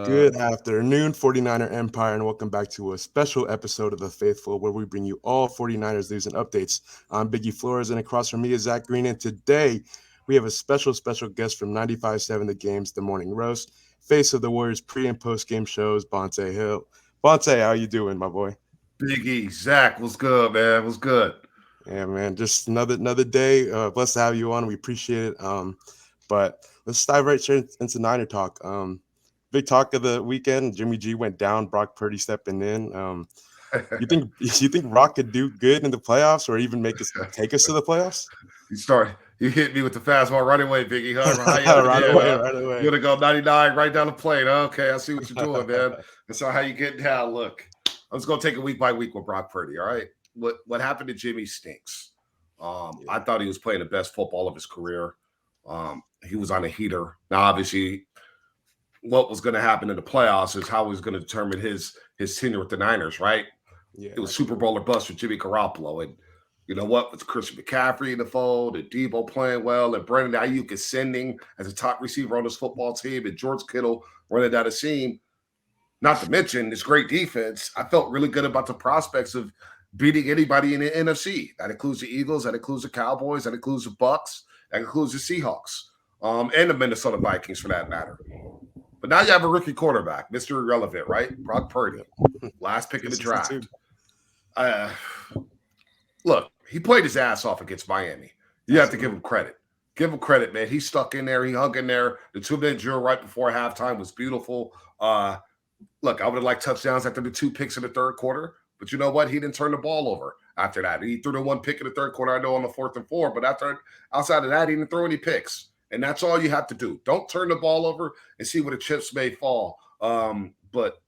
Good afternoon, 49er Empire, and welcome back to a special episode of The Faithful, where we bring you all 49ers news and updates. I'm Biggie Flores, and across from me is Zach Green, and today we have a special guest from 95.7 The Games, The Morning Roast, face of the Warriors pre- and post-game shows, Bonta Hill. Bonta, how you doing, my boy? Biggie, Zach, what's good, man? What's good? Yeah, man, just another day. Blessed to have you on. We appreciate it. But let's dive right straight into Niner talk. Big talk of the weekend. Jimmy G went down. Brock Purdy stepping in. You think Brock could do good in the playoffs, or even take us to the playoffs? You hit me with the fastball right away, Biggie. Huh? How you Right did, away, huh? right You're away. gonna go 99 right down the plate. Okay, I see what you're doing, man. That's how you get down. Look, I'm just gonna take it week by week with Brock Purdy. All right. What happened to Jimmy stinks. I thought he was playing the best football of his career. He was on a heater. Now, obviously, what was going to happen in the playoffs is how he was going to determine his tenure with the Niners, right? Yeah, It was Super Bowl or bust for Jimmy Garoppolo. And you know what? With Christian McCaffrey in the fold, and Debo playing well, and Brandon Ayuk ascending as a top receiver on this football team, and George Kittle running down the seam, not to mention this great defense, I felt really good about the prospects of beating anybody in the NFC. That includes the Eagles, that includes the Cowboys, that includes the Bucks, that includes the Seahawks, and the Minnesota Vikings for that matter. But now you have a rookie quarterback, Mr. Irrelevant, right? Brock Purdy, last pick of the draft. Uh, Look, he played his ass off against Miami. You have to give him credit. Give him credit, man. He stuck in there. He hung in there. The 2-minute drill right before halftime was beautiful. Look, I would have liked touchdowns after the 2 picks in the third quarter. But you know what? He didn't turn the ball over after that. He threw the 1 pick in the third quarter, I know, on the 4th and 4. But outside of that, he didn't throw any picks. And that's all you have to do. Don't turn the ball over and see where the chips may fall. But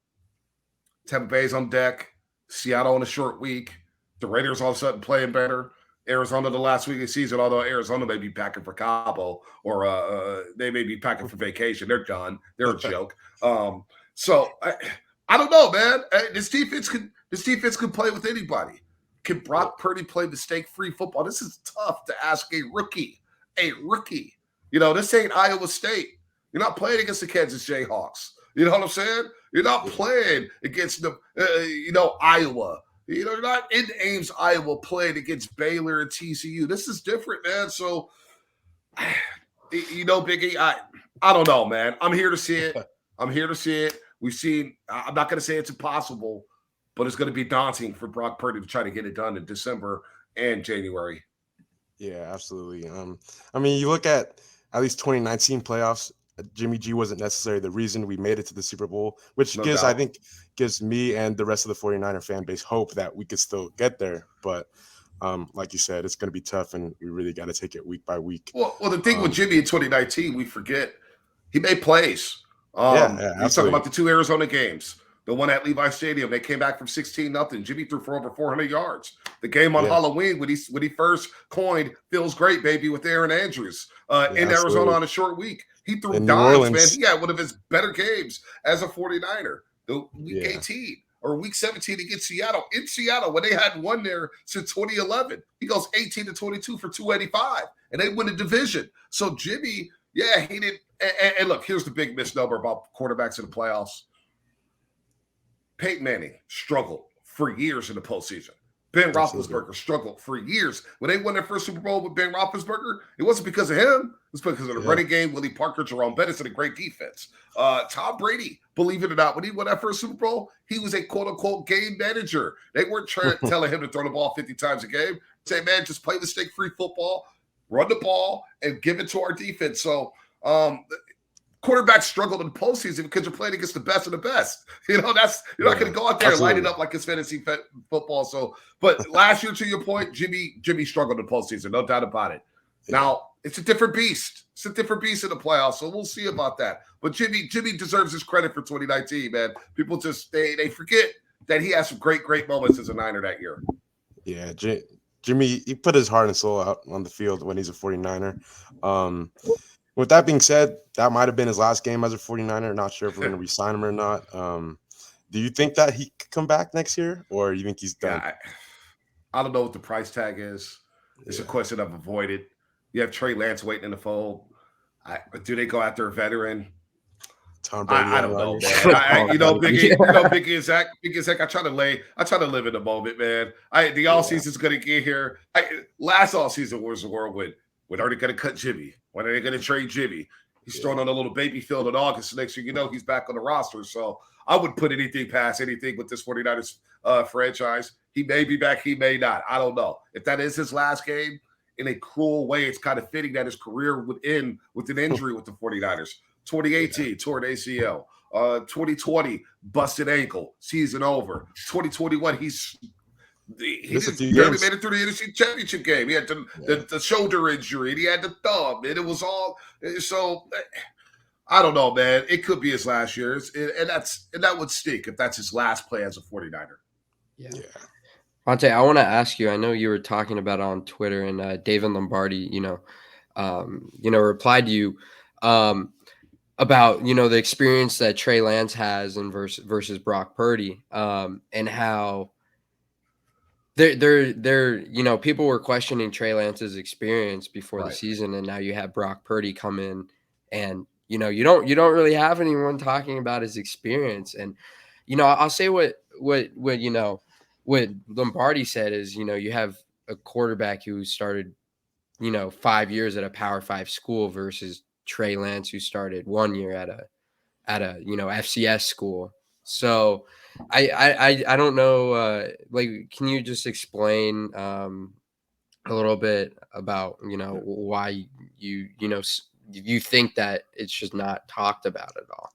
Tampa Bay's on deck. Seattle on a short week. The Raiders all of a sudden playing better. Arizona the last week of the season, although Arizona may be packing for Cabo or they may be packing for vacation. They're done. They're a joke. So I don't know, man. This defense could play with anybody. Can Brock Purdy play mistake-free football? This is tough to ask a rookie. A rookie. You know, this ain't Iowa State. You're not playing against the Kansas Jayhawks. You know what I'm saying? You're not playing against the, Iowa. You know, you're not in Ames, Iowa, playing against Baylor and TCU. This is different, man. So, Biggie, I don't know, man. I'm here to see it. I'm here to see it. We've seen, I'm not going to say it's impossible, but it's going to be daunting for Brock Purdy to try to get it done in December and January. Yeah, absolutely. I mean, you look at least 2019 playoffs. Jimmy G wasn't necessarily the reason we made it to the Super Bowl, which No I doubt. think gives me and the rest of the 49er fan base hope that we could still get there. But like you said, it's going to be tough, and we really got to take it week by week. Well, the thing with Jimmy in 2019, we forget he made plays. You talk about the 2 Arizona games. The one at Levi Stadium, they came back from 16-0. Jimmy threw for over 400 yards. The game on Halloween when he first coined "Feels Great, Baby" with Aaron Andrews in Arizona on a short week. He threw dimes, man. He had one of his better games as a 49er. The week 18 or week 17 against Seattle. In Seattle, when they hadn't won there since 2011. He goes 18-22 for 285, and they win the division. So Jimmy, he didn't. And look, here's the big misnomer about quarterbacks in the playoffs. Peyton Manning struggled for years in the postseason. Ben Roethlisberger struggled for years. When they won their first Super Bowl with Ben Roethlisberger, it wasn't because of him. It was because of the running game, Willie Parker, Jerome Bettis, and a great defense. Tom Brady, believe it or not, when he won that first Super Bowl, he was a quote-unquote game manager. They weren't telling him to throw the ball 50 times a game. Say, man, just play mistake-free football, run the ball, and give it to our defense. So quarterbacks struggle in the postseason because you're playing against the best of the best. You know, you're not going to go out there and light it up like it's fantasy football. So, but last year, to your point, Jimmy struggled in the postseason, no doubt about it. Now, it's a different beast. It's a different beast in the playoffs, so we'll see about that. But Jimmy deserves his credit for 2019, man. People just they forget that he has some great moments as a Niner that year. Yeah, Jimmy, he put his heart and soul out on the field when he's a 49er. With that being said, that might have been his last game as a 49er. Not sure if we're going to re-sign him or not. Do you think that he could come back next year, or you think he's done? I don't know what the price tag is. It's a question I've avoided. You have Trey Lance waiting in the fold. Do they go after a veteran? Tom Brady. I and don't know, Rodgers. man. Yeah. Biggie and Zach. I try to live in the moment, man. The all season's gonna get here. Last all season was a whirlwind. When are they gonna cut Jimmy? When are they gonna trade Jimmy? He's thrown on a little baby field in August. Next year, he's back on the roster. So I wouldn't put anything past anything with this 49ers franchise. He may be back, he may not. I don't know. If that is his last game, in a cruel way, it's kind of fitting that his career would end with an injury with the 49ers. 2018, torn ACL. 2020, busted ankle, season over. 2021, he just barely made it through the NFC Championship game. He had the shoulder injury, and he had the thumb, and it was all so. I don't know, man. It could be his last year, and that would stink if that's his last play as a 49er. Yeah. Bonta, I want to ask you. I know you were talking about it on Twitter, and David Lombardi, replied to you about the experience that Trey Lance has and versus Brock Purdy, and how they're people were questioning Trey Lance's experience before the season, and now you have Brock Purdy come in, and you don't really have anyone talking about his experience. And I'll say what Lombardi said is you have a quarterback who started 5 years at a Power 5 school versus Trey Lance, who started 1 year at a FCS school. So I don't know. Can you just explain a little bit about why you think that it's just not talked about at all?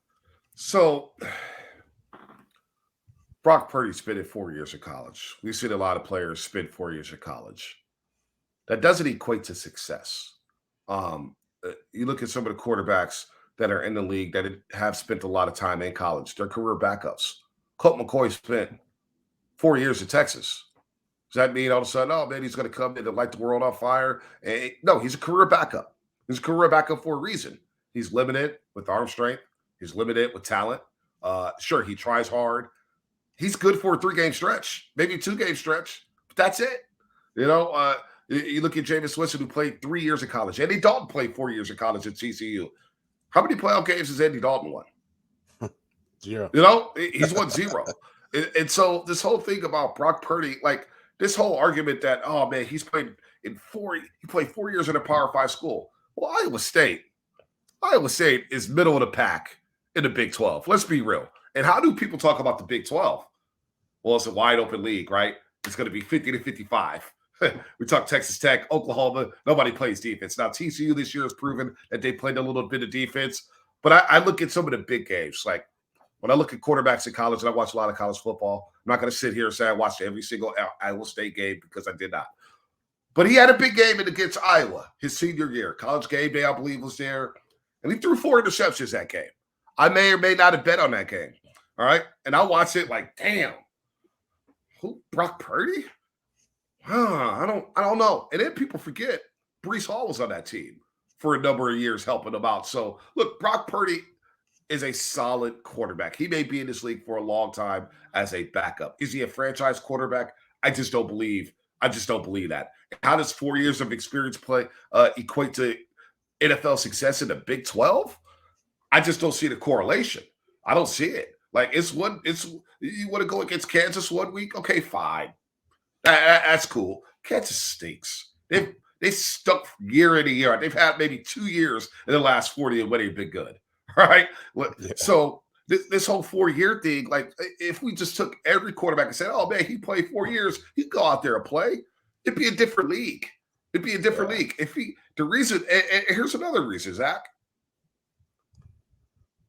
So Brock Purdy spent 4 years of college. We've seen a lot of players spend 4 years of college. That doesn't equate to success. You look at some of the quarterbacks that are in the league that have spent a lot of time in college. They're career backups. Colt McCoy spent 4 years at Texas. Does that mean all of a sudden, oh, man, he's going to come in and light the world on fire? No, he's a career backup. He's a career backup for a reason. He's limited with arm strength. He's limited with talent. Sure, he tries hard. He's good for a 3-game stretch, maybe a 2-game stretch, but that's it. You look at Jameis Winston, who played 3 years of college. Andy Dalton played 4 years of college at TCU. How many playoff games has Andy Dalton won? 0. He's won 0. And so this whole thing about Brock Purdy, like this whole argument that, oh man, he played 4 years in a Power 5 school. Well, Iowa State is middle of the pack in the Big 12. Let's be real. And how do people talk about the Big 12? Well, it's a wide open league, right? It's going to be 50-55. We talk Texas Tech, Oklahoma. Nobody plays defense. Now, TCU this year has proven that they played a little bit of defense. But I look at some of the big games. Like when I look at quarterbacks in college, and I watch a lot of college football, I'm not going to sit here and say I watched every single Iowa State game because I did not. But he had a big game against Iowa his senior year. College game day, I believe, was there. And he threw 4 interceptions that game. I may or may not have bet on that game. All right. And I watched it like, damn, who, Brock Purdy? I don't know. And then people forget Breece Hall was on that team for a number of years helping them out. So look, Brock Purdy is a solid quarterback. He may be in this league for a long time as a backup. Is he a franchise quarterback? I just don't believe that. How does 4 years of experience play equate to NFL success in the Big 12? I just don't see the correlation. I don't see it. Like you want to go against Kansas 1 week? Okay, fine. That's cool. Kansas stinks. They stuck year in a year. They've had maybe 2 years in the last 40 when they've been good. Right? Yeah. So this whole 4-year thing, like if we just took every quarterback and said, oh man, he played 4 years, he'd go out there and play. It'd be a different league. League. Here's another reason, Zach.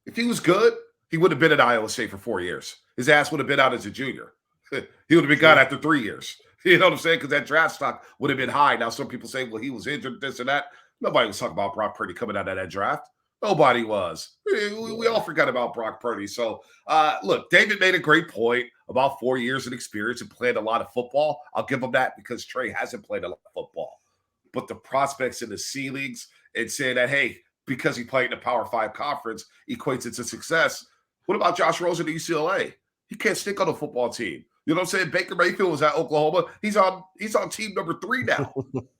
If he was good, he would have been at Iowa State for 4 years. His ass would have been out as a junior. He would have been gone after 3 years. You know what I'm saying? Because that draft stock would have been high. Now, some people say, well, he was injured, this and that. Nobody was talking about Brock Purdy coming out of that draft. Nobody was. We all forgot about Brock Purdy. So, look, David made a great point about 4 years of experience and played a lot of football. I'll give him that because Trey hasn't played a lot of football. But the prospects in the ceilings and saying that, hey, because he played in a Power 5 conference equates it to success. What about Josh Rosen at UCLA? He can't stick on a football team. You know what I'm saying? Baker Mayfield was at Oklahoma. He's on team number 3 now.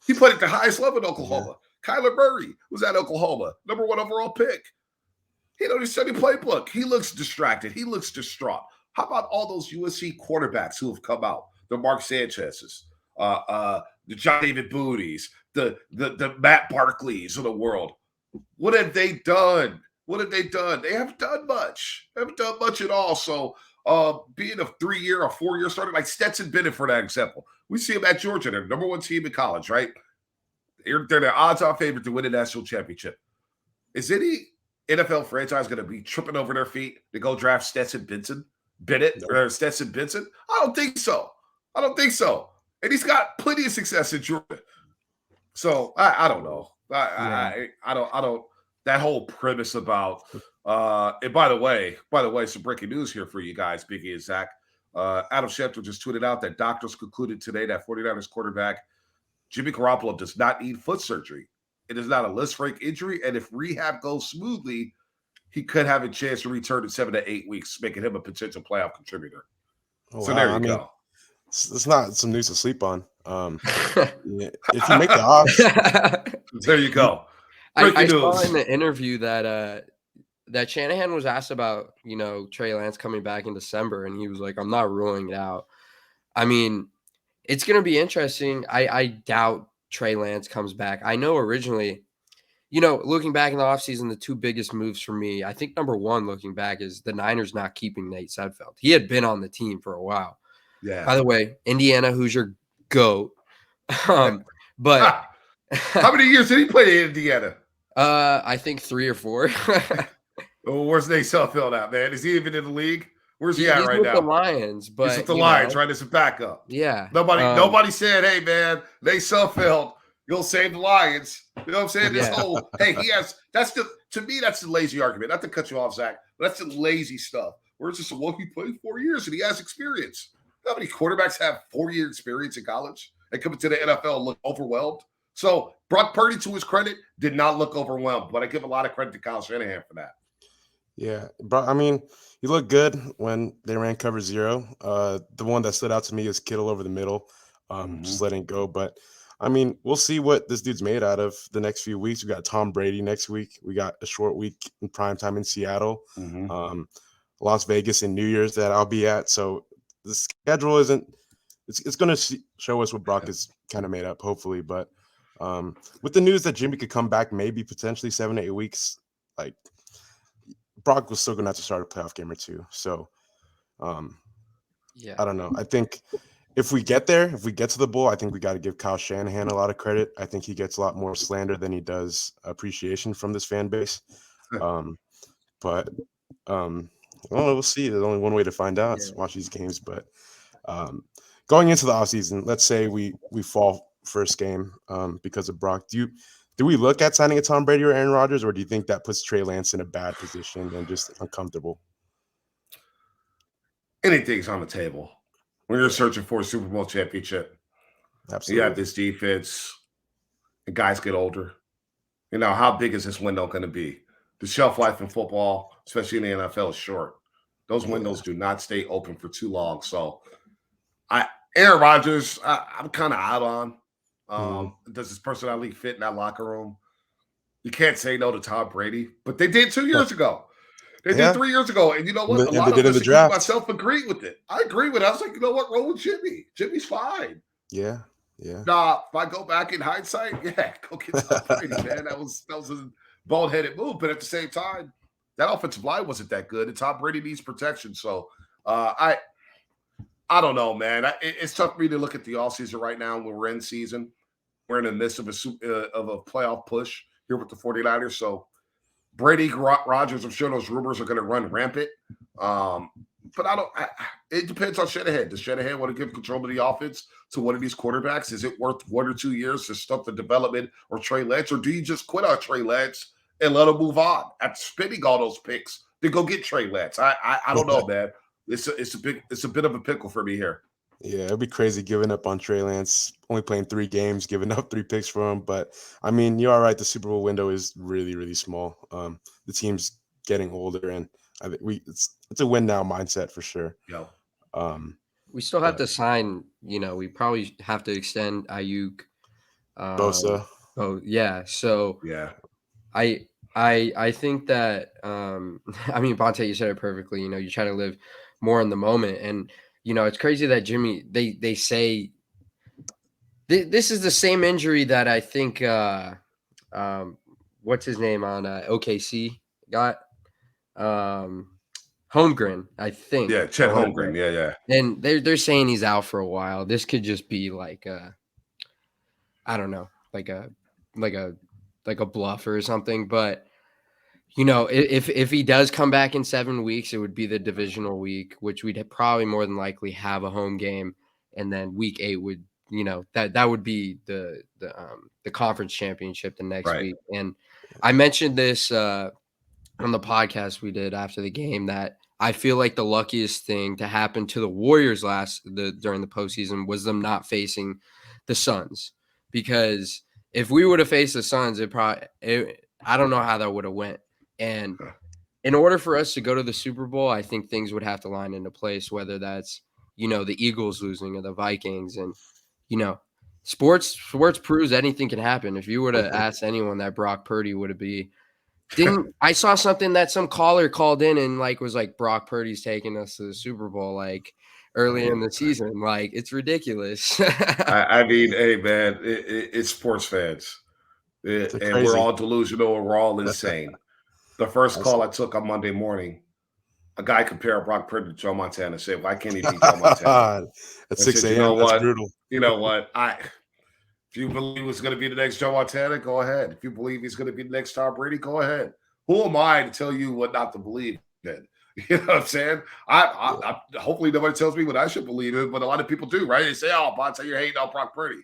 He played at the highest level in Oklahoma. Yeah. Kyler Murray was at Oklahoma, number 1 overall pick. He don't study playbook. He looks distracted. He looks distraught. How about all those USC quarterbacks who have come out? The Mark Sanchez's, the John David Booties, the Matt Barkleys of the world. What have they done? What have they done? They haven't done much. They haven't done much at all. So being a 3-year or 4-year starter, like Stetson Bennett, for that example. We see him at Georgia. They're the #1 team in college, right? They're the odds-on favorite to win a national championship. Is any NFL franchise going to be tripping over their feet to go draft Stetson Bennett or Stetson Benson? I don't think so. And he's got plenty of success in Georgia. So I don't know. I don't. That whole premise about and by the way, some breaking news here for you guys, Biggie and Zach. Adam Schefter just tweeted out that doctors concluded today that 49ers quarterback Jimmy Garoppolo does not need foot surgery. It is not a list rank injury, and if rehab goes smoothly, he could have a chance to return in 7 to 8 weeks, making him a potential playoff contributor. So there you go. It's not some news to sleep on. If you make the odds, there you go. I saw in the interview that that Shanahan was asked about, Trey Lance coming back in December, and he was like, "I'm not ruling it out." I mean, it's going to be interesting. I doubt Trey Lance comes back. I know originally, looking back in the offseason, the two biggest moves for me, I think number one, looking back, is the Niners not keeping Nate Sudfeld. He had been on the team for a while. Yeah. By the way, Indiana, who's your GOAT? But how many years did he play in Indiana? I think 3 or 4. Well, where's Nate Sudfeld at, man? Is he even in the league? Where's he at right now? He's with the Lions, but he's with the Lions, right? As a backup. Yeah. Nobody said, "Hey, man, Nate Sudfeld, you'll save the Lions." You know what I'm saying? This whole, hey, to me, that's the lazy argument. Not to cut you off, Zach, but that's the lazy stuff. Where it's just, he played 4 years and he has experience. How many quarterbacks have 4-year experience in college and come into the NFL and look overwhelmed? So Brock Purdy, to his credit, did not look overwhelmed, but I give a lot of credit to Kyle Shanahan for that. Yeah, but I mean, he looked good when they ran cover 0. The one that stood out to me is Kittle over the middle, just letting it go. But I mean, we'll see what this dude's made out of the next few weeks. We got Tom Brady next week. We got a short week in primetime in Seattle, Las Vegas, and New Year's that I'll be at. So the schedule isn't. It's going to show us what Brock is kind of made up, hopefully. But with the news that Jimmy could come back, maybe potentially 7 to 8 weeks, like. Brock was still going to have to start a playoff game or two. So, I don't know. I think if we get there, if we get to the bowl, I think we got to give Kyle Shanahan a lot of credit. I think he gets a lot more slander than he does appreciation from this fan base. But I don't know. We'll see. There's only one way to find out. It's watch these games. But going into the offseason, let's say we fall first game because of Brock. Do we look at signing a Tom Brady or Aaron Rodgers, or do you think that puts Trey Lance in a bad position and just uncomfortable? Anything's on the table when you're searching for a Super Bowl championship. Absolutely. You have this defense, and guys get older. How big is this window going to be? The shelf life in football, especially in the NFL, is short. Those windows do not stay open for too long. So, Aaron Rodgers, I'm kind of out on. Does his personality fit in that locker room? You can't say no to Tom Brady, but they did 2 years ago. They did 3 years ago, and you know what? A lot of us, myself, agreed with it. I agree with it. I was like, you know what? Roll with Jimmy. Jimmy's fine. Yeah. Nah, if I go back in hindsight, go get Tom Brady, man. That was a bald-headed move, but at the same time, that offensive line wasn't that good, and Tom Brady needs protection. So, I don't know, man. It's tough for me to look at the offseason right now when we're in season. We're in the midst of a playoff push here with the 49ers. So Brady, Rodgers, I'm sure those rumors are going to run rampant. But it depends on Shanahan. Does Shanahan want to give control of the offense to one of these quarterbacks? Is it worth 1 or 2 years to stunt the development or Trey Lance? Or do you just quit on Trey Lance and let him move on after spending all those picks to go get Trey Lance? I don't know, man. It's a bit of a pickle for me here. Yeah, it'd be crazy giving up on Trey Lance, only playing 3 games, giving up 3 picks for him. But I mean, you are right. The Super Bowl window is really, really small. The team's getting older, and I think it's a win now mindset for sure. Yeah. We still have to sign. We probably have to extend Ayuk. Bosa. Oh yeah. So yeah. I I think that I mean, Bonta, you said it perfectly. You know, you try to live more in the moment, and you know, it's crazy that Jimmy. They say this is the same injury that I think um, what's his name on OKC got Holmgren, I think. Yeah, Chet Holmgren. Yeah. And they're saying he's out for a while. This could just be like I don't know, like a like a bluff or something. But you know, if he does come back in 7 weeks, it would be the divisional week, which we'd probably more than likely have a home game, and then week 8 would, you know, that would be the conference championship the next Right. week. And I mentioned this on the podcast we did after the game that I feel like the luckiest thing to happen to the Warriors during the postseason was them not facing the Suns, because if we would have faced the Suns, I don't know how that would have went. And in order for us to go to the Super Bowl, I think things would have to line into place, whether that's, you know, the Eagles losing or the Vikings. And, you know, sports proves anything can happen. If you would have asked anyone that Brock Purdy would have be, didn't I saw something that some caller called in and like was like Brock Purdy's taking us to the Super Bowl like early in the season. Like, it's ridiculous. I mean, hey man, it's sports fans, and crazy. we're all delusional and we're all insane. The first call I took on Monday morning, a guy compared Brock Purdy to Joe Montana. Said, "Why can't he beat Joe Montana?" At 6 a.m. You know That's what? brutal. You know what? If you believe he's going to be the next Joe Montana, go ahead. If you believe he's going to be the next Tom Brady, go ahead. Who am I to tell you what not to believe in? You know what I'm saying? I hopefully nobody tells me what I should believe in, but a lot of people do, right? They say, "Oh, Bonta, you're hating on Brock Purdy."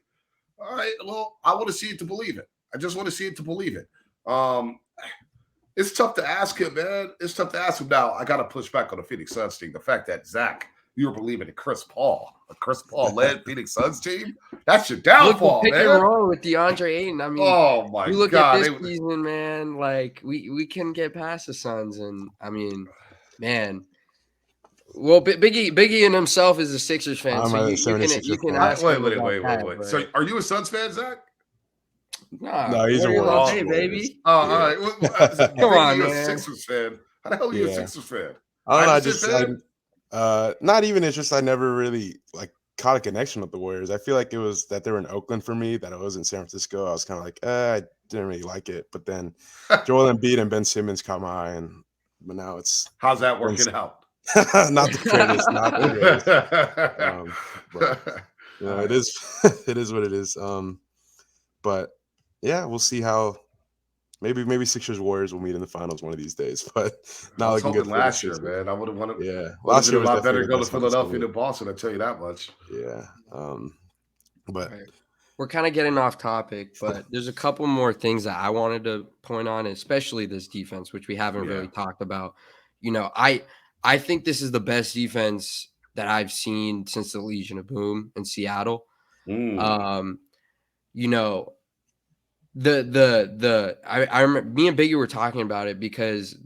All right, well, I want to see it to believe it. I just want to see it to believe it. It's tough to ask him, man. It's tough to ask him. Now, I got to push back on the Phoenix Suns thing. The fact that, Zach, you were believing in Chris Paul, a Chris Paul-led Phoenix Suns team, that's your downfall, pick man. and roll with DeAndre Ayton. I mean, oh my you look God, at this season, man. Like we can get past the Suns, and I mean, man. Well, Biggie in himself is a Sixers fan, so you can ask him about that, wait. but... So, are you a Suns fan, Zach? No, he's a Warriors. Warriors. Baby. All right. Come on, you're man. a Sixers fan. How the hell are you a Sixers fan? I don't know. Not even. It's just I never really like caught a connection with the Warriors. I feel like it was that they were in Oakland for me, that I was in San Francisco. I was kind of like, I didn't really like it. But then Joel Embiid and Ben Simmons caught my eye, but now it's how's that working out? not the greatest, not the greatest. But you know, it is it is what it is. But yeah, we'll see how. Maybe Sixers Warriors will meet in the finals one of these days, but not looking good for last year, man. I would have wanted. Yeah, last year was a lot better to go to Philadelphia than Boston. I tell you that much. Yeah, but we're kind of getting off topic, but there's a couple more things that I wanted to point on, especially this defense, which we haven't really talked about. You know, I think this is the best defense that I've seen since the Legion of Boom in Seattle. You know. I remember me and Biggie were talking about it because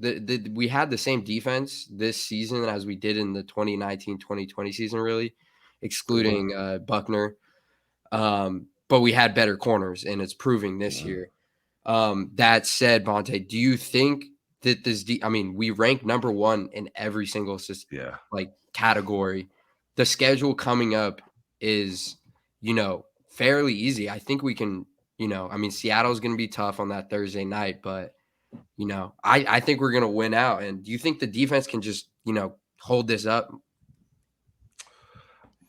we had the same defense this season as we did in the 2019-2020 season, really, excluding Buckner. But we had better corners, and it's proving this year. That said, Bonta, do you think that I mean, we ranked number 1 in every single category. The schedule coming up is, you know, fairly easy. I think we can. You know, I mean, Seattle's going to be tough on that Thursday night, but, you know, I think we're going to win out. And do you think the defense can just, you know, hold this up?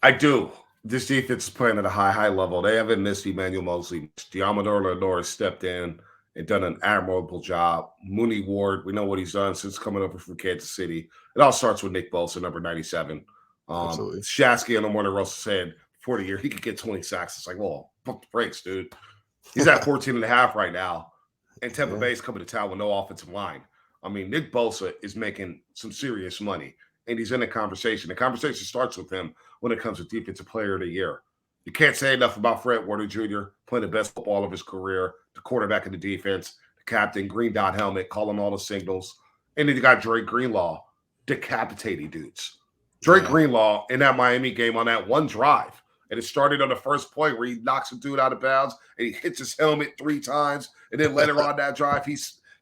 I do. This defense is playing at a high level. They haven't missed Emmanuel Mosley. Diamador Lenore stepped in and done an admirable job. Mooney Ward, we know what he's done since coming over from Kansas City. It all starts with Nick Bosa, number 97. Shasky on the morning Russell said for the year he could get 20 sacks. It's like, well, pump the brakes, dude. He's at 14.5 right now, and Tampa Bay's coming to town with no offensive line. I mean, Nick Bosa is making some serious money, and he's in a conversation. The conversation starts with him when it comes to Defensive Player of the Year. You can't say enough about Fred Warner Jr. playing the best football of his career, the quarterback of the defense, the captain, green dot helmet, calling all the signals. And then you got Drake Greenlaw decapitating dudes. Drake Greenlaw in that Miami game on that one drive. And it started on the first point where he knocks a dude out of bounds and he hits his helmet 3 times. And then later on that drive,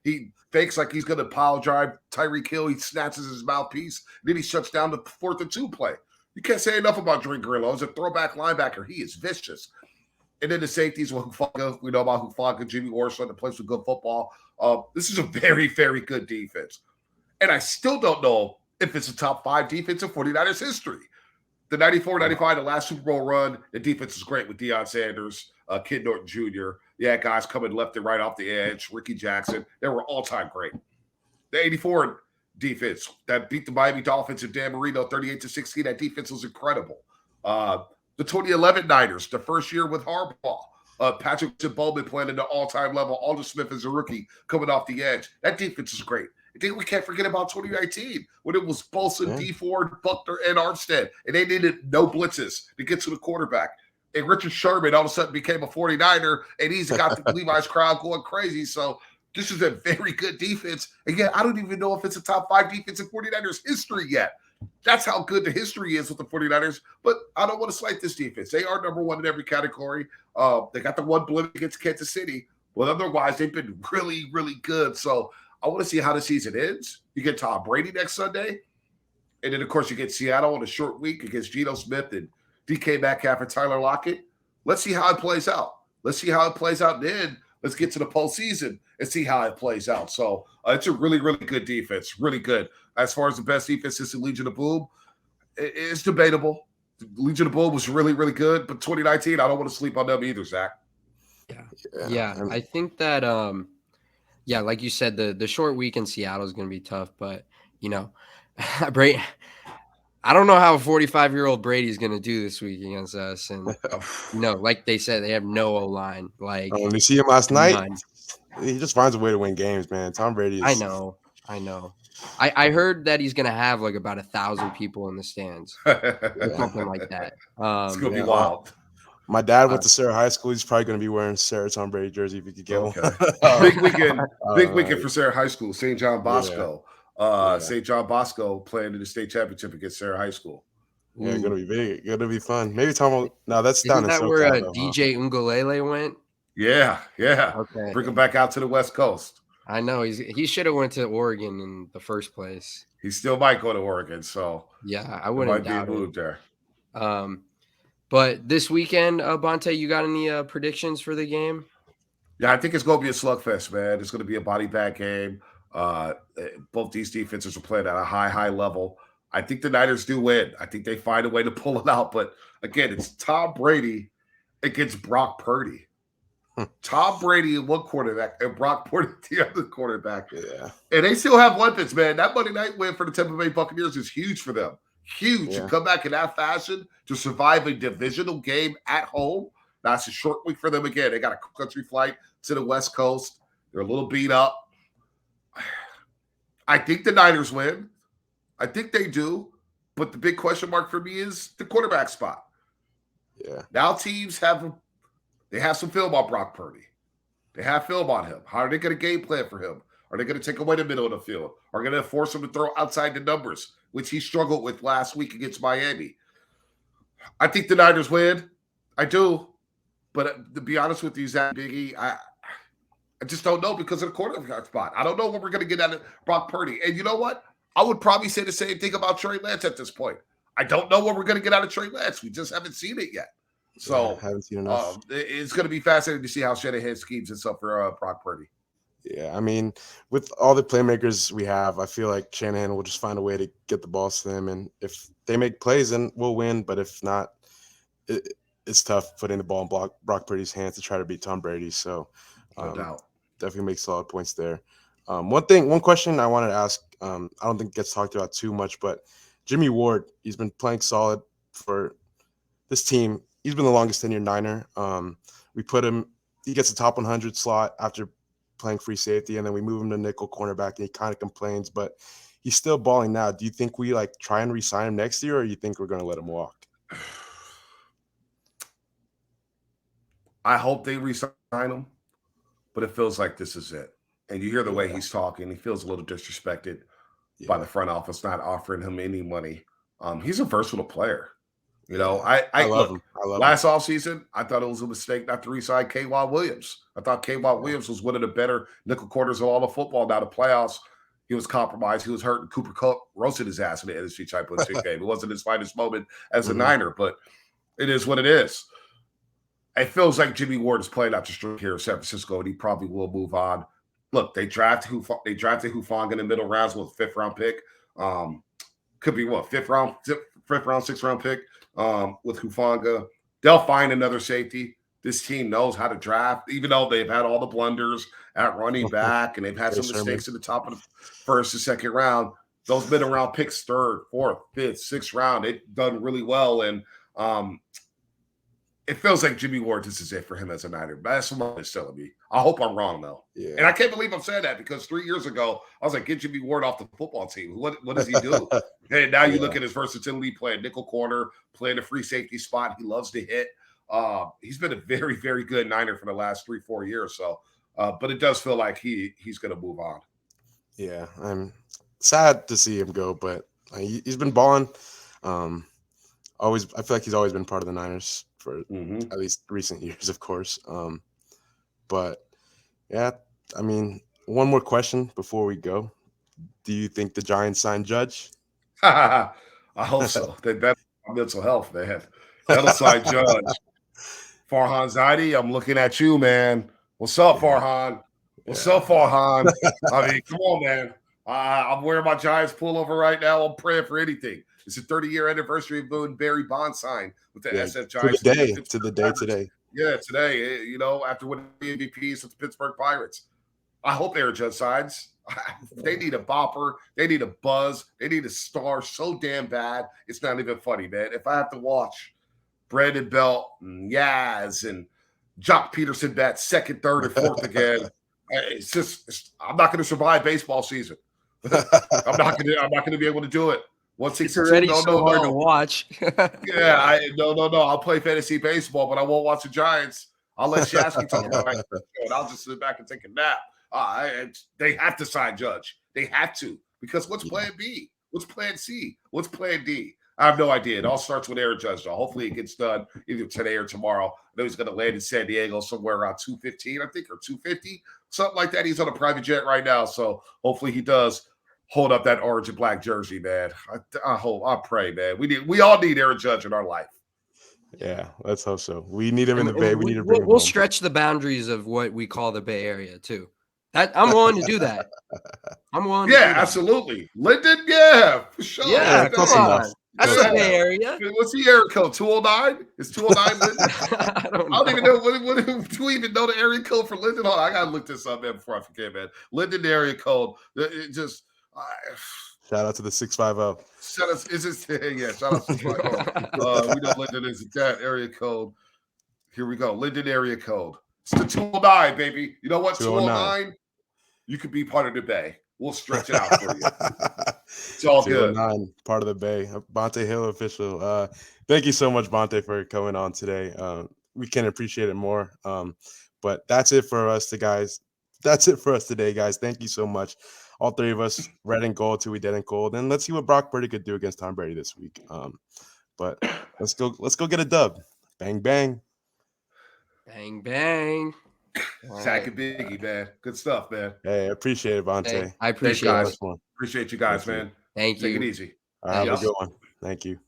He fakes like he's going to pile drive Tyreek Hill. He snatches his mouthpiece. Then he shuts down the 4th and 2 play. You can't say enough about Dre Grillo. As a throwback linebacker, he is vicious. And then the safeties, we know about Hufanga, Jimmy Orson, that plays with good football. This is a very, very good defense. And I still don't know if it's a top 5 defense in 49ers history. The 94-95, the last Super Bowl run, the defense is great with Deion Sanders, Kid Norton Jr. Yeah, guys coming left and right off the edge, Ricky Jackson. They were all-time great. The 84 defense that beat the Miami Dolphins and Dan Marino 38-16, that defense was incredible. The 2011 Niners, the first year with Harbaugh, Patrick Bowman playing at the all-time level, Aldon Smith as a rookie coming off the edge. That defense is great. I think we can't forget about 2019 when it was Bolson, D. Ford, Buckner, and Armstead, and they needed no blitzes to get to the quarterback. And Richard Sherman all of a sudden became a 49er, and he's got the Levi's crowd going crazy. So this is a very good defense. And yet, I don't even know if it's a top 5 defense in 49ers history yet. That's how good the history is with the 49ers. But I don't want to slight this defense. They are number 1 in every category. They got the one blip against Kansas City. But otherwise, they've been really, really good. So I want to see how the season ends. You get Tom Brady next Sunday. And then, of course, you get Seattle on a short week against Geno Smith and DK Metcalf and Tyler Lockett. Let's see how it plays out. And then let's get to the postseason and see how it plays out. So it's a really, really good defense. Really good. As far as the best defense since the Legion of Boom, it's debatable. The Legion of Boom was really, really good. But 2019, I don't want to sleep on them either, Zach. Yeah. I think that like you said, the short week in Seattle is going to be tough, but I don't know how a 45-year-old Brady is going to do this week against us. And like they said, they have no O-line. Like, when you see him last night, he just finds a way to win games, man. Tom Brady is. I know. I heard that he's going to have like about 1,000 people in the stands, something like that. It's going to be wild. My dad went to Sarah High School. He's probably going to be wearing Sarah Tom Brady jersey if he could get one. Big weekend for Sarah High School. St. John Bosco. St. John Bosco playing in the state championship against Sarah High School. Yeah, gonna be big. Gonna be fun. Maybe Tom. No, that's Isn't down that in where SoCal, DJ Ungolele went? Yeah. Okay. Bring him back out to the West Coast. I know he should have went to Oregon in the first place. He still might go to Oregon, so yeah, I wouldn't doubt be moved there. But this weekend, Bonta, you got any predictions for the game? Yeah, I think it's going to be a slugfest, man. It's going to be a body bag game. Both these defenses are playing at a high level. I think the Niners do win. I think they find a way to pull it out. But again, it's Tom Brady against Brock Purdy. Tom Brady in one quarterback and Brock Purdy the other quarterback. Yeah. And they still have weapons, man. That Monday night win for the Tampa Bay Buccaneers is huge for them. Huge. Yeah. To come back in that fashion to survive a divisional game at home. That's a short week for them again. They got a country flight to the West Coast. They're a little beat up. I think the Niners win. I think they do. But the big question mark for me is the quarterback spot. Yeah. Now teams have some film on Brock Purdy. They have film on him. How are they going to game plan for him? Are they going to take away the middle of the field? Are they going to force him to throw outside the numbers, which he struggled with last week against Miami? I think the Niners win. I do. But to be honest with you, Zach, Biggie, I just don't know because of the quarterback spot. I don't know what we're going to get out of Brock Purdy. And you know what? I would probably say the same thing about Trey Lance at this point. I don't know what we're going to get out of Trey Lance. We just haven't seen it yet. So haven't seen enough. It's going to be fascinating to see how Shanahan schemes this up for Brock Purdy. Yeah, I mean, with all the playmakers we have, I feel like Shanahan will just find a way to get the balls to them. And if they make plays, then we'll win. But if not, it's tough putting the ball in Brock Purdy's hands to try to beat Tom Brady. So no doubt. Definitely make solid points there. One question I wanted to ask, I don't think it gets talked about too much, but Jimmy Ward, he's been playing solid for this team. He's been the longest tenured Niner. We put him, he gets a top 100 slot after playing free safety, and then we move him to nickel cornerback, and he kind of complains, but he's still balling now. Do you think we try and re-sign him next year, or you think we're going to let him walk? I hope they re-sign him, but it feels like this is it. And you hear the way he's talking. He feels a little disrespected by the front office not offering him any money. He's a versatile player. You know, Yeah. I love look, him. I love him. last offseason, I thought it was a mistake not to re-sign K.Y. Williams. I thought K.Y. Williams was one of the better nickel corners of all the football. Now the playoffs, he was compromised. He was hurt, and Cooper Kupp roasted his ass in the NFC Championship game. It wasn't his finest moment as a Niner, but it is what it is. It feels like Jimmy Ward is playing out the streak here in San Francisco, and he probably will move on. Look, they drafted Hufanga in the middle rounds with a 5th-round pick. Could be what, 5th round, 6th-round pick with Hufanga. They'll find another safety. This team knows how to draft, even though they've had all the blunders at running back and they've had some mistakes at the top of the 1st and 2nd round. Those middle round picks, 3rd, 4th, 5th, 6th round, they've done really well. And it feels like Jimmy Ward, this is it for him as a Niner. That's what it's telling me. I hope I'm wrong, though. Yeah. And I can't believe I'm saying that because 3 years ago, I was like, get Jimmy Ward off the football team. What does he do? And now you look at his versatility, playing nickel corner, playing a free safety spot. He loves to hit. He's been a very, very good Niner for the last 3-4 years. So, but it does feel like he's going to move on. Yeah, I'm sad to see him go, but he's been balling. I feel like he's always been part of the Niners for at least recent years, of course. But yeah, I mean, one more question before we go. Do you think the Giants sign Judge? I hope so. That's mental health, man. That'll sign Judge. Farhan Zaidi, I'm looking at you, man. What's up, Farhan? What's up, Farhan? I mean, come on, man. I'm wearing my Giants pullover right now. I'm praying for anything. It's a 30-year anniversary of when Barry Bonds signed with the SF Giants. To the day today. Yeah, today, you know, after winning MVPs with the Pittsburgh Pirates. I hope Aaron Judge signs. They need a bopper. They need a buzz. They need a star so damn bad. It's not even funny, man. If I have to watch Brandon Belt and Yaz and Jock Peterson bat 2nd, 3rd, and 4th again, I'm not going to survive baseball season. I'm not going to be able to do it. It's already so hard to watch. Yeah, I'll play fantasy baseball, but I won't watch the Giants. I'll let Shasky talk about it, and I'll just sit back and take a nap. They have to sign Judge. They have to, because what's plan B? What's plan C? What's plan D? I have no idea. It all starts with Aaron Judge, though. Hopefully it gets done either today or tomorrow. I know he's going to land in San Diego somewhere around 2:15, I think, or 2:50, something like that. He's on a private jet right now, so hopefully he does hold up that orange and black jersey, man. I pray, man. We all need Aaron Judge in our life. Yeah, let's hope so. We need him in the Bay. We need to bring him We'll home. stretch the boundaries of what we call the Bay Area too. I'm willing to do that. I'm willing. Yeah, absolutely. Linden, yeah, for sure. Yeah, come on. That's the Bay Area. What's the area code? 209? Is 209 Linden? I don't even know. Do we even know the area code for Linden? I gotta look this up, man, before I forget, man. Linden area code. It just. Shout out to the 650. Shout out to 650. We know Linden is that area code. Here we go. Linden area code. It's the 209, baby. You know what? 209. You could be part of the Bay. We'll stretch it out for you. It's all good. Part of the Bay. Bonta Hill official. Thank you so much, Bonta, for coming on today. We can appreciate it more. But that's it for us, guys. That's it for us today, guys. Thank you so much. All 3 of us, red and gold till we dead and cold. And let's see what Brock Purdy could do against Tom Brady this week. But let's go get a dub. Bang, bang. Bang, bang. Zach and Biggie, man. Good stuff, man. Hey, I appreciate it, Bonta. Hey, I appreciate it. Appreciate you guys, man. Thank you. Take it easy. All right, have a good one. Thank you.